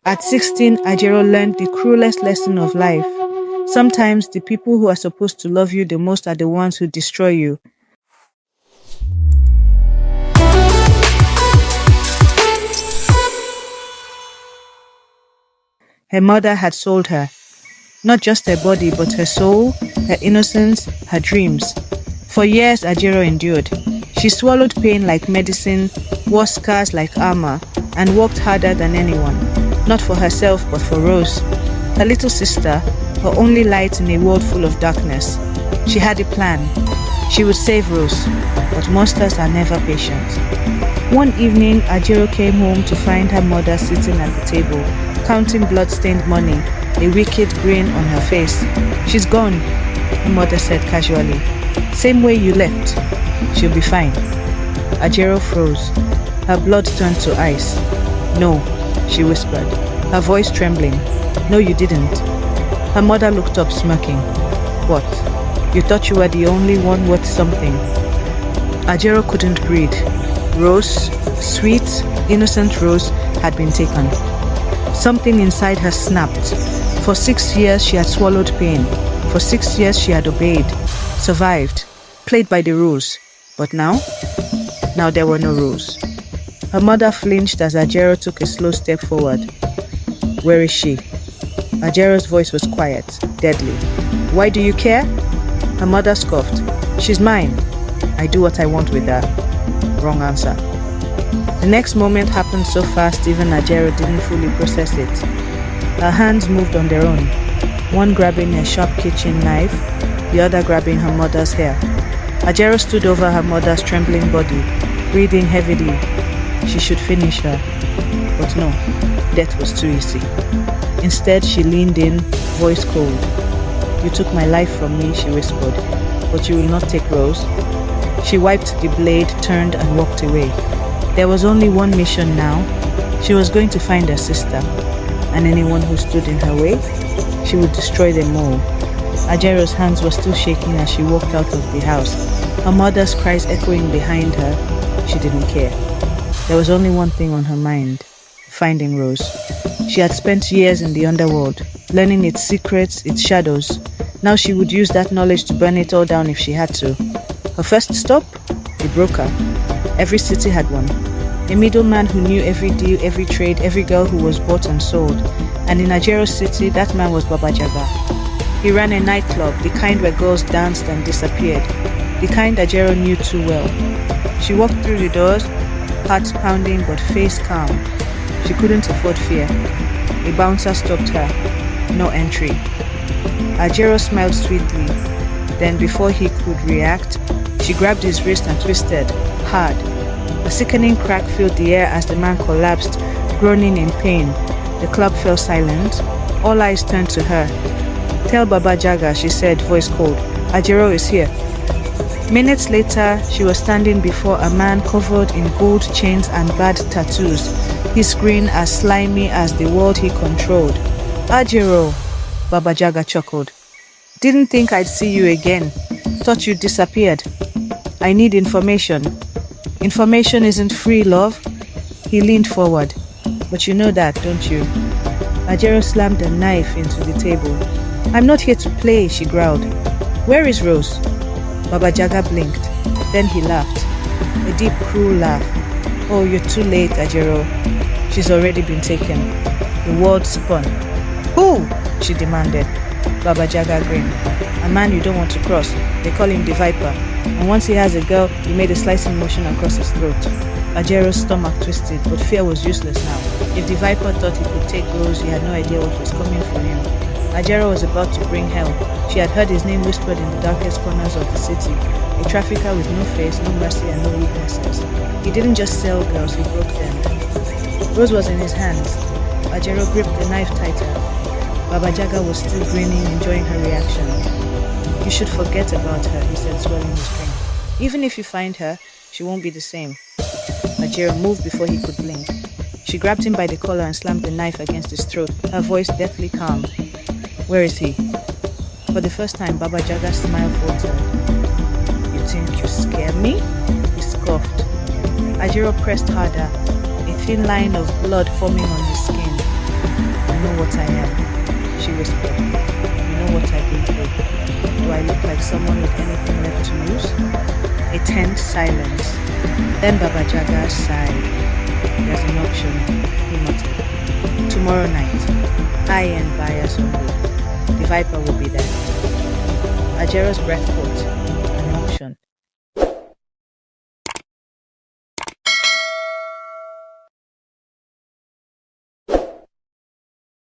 At 16, Ajero learned the cruelest lesson of life. Sometimes the people who are supposed to love you the most are the ones who destroy you. Her mother had sold her. Not just her body, but her soul, her innocence, her dreams. For years, Ajero endured. She swallowed pain like medicine, wore scars like armor, and worked harder than anyone. Not for herself, but for Rose, her little sister, her only light in a world full of darkness. She had a plan. She would save Rose, but monsters are never patient. One evening, Ajero came home to find her mother sitting at the table, counting blood-stained money, a wicked grin on her face. "She's gone," her mother said casually. "Same way you left. She'll be fine." Ajero froze. Her blood turned to ice. "No," she whispered, her voice trembling. "No, you didn't." Her mother looked up, smirking. "What? You thought you were the only one worth something?" Ajero couldn't breathe. Rose, sweet, innocent Rose, had been taken. Something inside her snapped. For 6 years she had swallowed pain. For 6 years she had obeyed, survived, played by the rules. But now there were no rules. Her mother flinched as Ajero took a slow step forward. "Where is she?" Ajero's voice was quiet, deadly. "Why do you care?" Her mother scoffed. "She's mine. I do what I want with her." Wrong answer. The next moment happened so fast even Ajero didn't fully process it. Her hands moved on their own, one grabbing a sharp kitchen knife, the other grabbing her mother's hair. Ajero stood over her mother's trembling body, breathing heavily. She should finish her. But no, death was too easy. Instead, she leaned in, voice cold. "You took my life from me," she whispered, "but you will not take Rose." She wiped the blade, turned and walked away. There was only one mission now. She was going to find her sister, and anyone who stood in her way, she would destroy them all. Ajero's hands were still shaking as she walked out of the house, her mother's cries echoing behind her. She didn't care. There was only one thing on her mind: finding Rose. She had spent years in the underworld, learning its secrets, its shadows. Now she would use that knowledge to burn it all down if she had to. Her first stop? A broker. Every city had one. A middleman who knew every deal, every trade, every girl who was bought and sold. And in Ajero City, that man was Baba Jaga. He ran a nightclub, the kind where girls danced and disappeared. The kind Ajero knew too well. She walked through the doors, heart pounding but face calm. She couldn't afford fear. A bouncer stopped her. No entry. Ajero smiled sweetly. Then before he could react, she grabbed his wrist and twisted, hard. A sickening crack filled the air as the man collapsed, groaning in pain. The club fell silent. All eyes turned to her. "Tell Baba Jaga," she said, voice cold. "Ajero is here." Minutes later, she was standing before a man covered in gold chains and bad tattoos, his grin as slimy as the world he controlled. "Ajero," Baba Jaga chuckled. "Didn't think I'd see you again. Thought you disappeared. I need information." "Information isn't free, love." He leaned forward. "But you know that, don't you?" Ajero slammed a knife into the table. "I'm not here to play," she growled. "Where is Rose?" Baba Jaga blinked. Then he laughed. A deep, cruel laugh. "Oh, you're too late, Ajero. She's already been taken." The world spun. "Who?" she demanded. Baba Jaga grinned. "A man you don't want to cross. They call him the Viper. And once he has a girl, he made a slicing motion across his throat." Ajero's stomach twisted, but fear was useless now. If the Viper thought he could take Rose, he had no idea what was coming for him. Ajero was about to bring hell. She had heard his name whispered in the darkest corners of the city. A trafficker with no face, no mercy, and no weaknesses. He didn't just sell girls, he broke them. Rose was in his hands. Ajero gripped the knife tighter. Baba Jaga was still grinning, enjoying her reaction. "You should forget about her," he said, swelling his drink. "Even if you find her, she won't be the same." Ajero moved before he could blink. She grabbed him by the collar and slammed the knife against his throat, her voice deathly calm. "Where is he?" For the first time, Baba Jaga's smile faltered. "You think you scare me?" He scoffed. Ajero pressed harder, a thin line of blood forming on his skin. You know what I am, she whispered. You know what I've been through. Do I look like someone with anything left to lose? A tense silence. Then Baba Jaga sighed. There's an option, he muttered. Tomorrow night, I and Baya Zongo. The Viper will be there. Ajero's breath caught.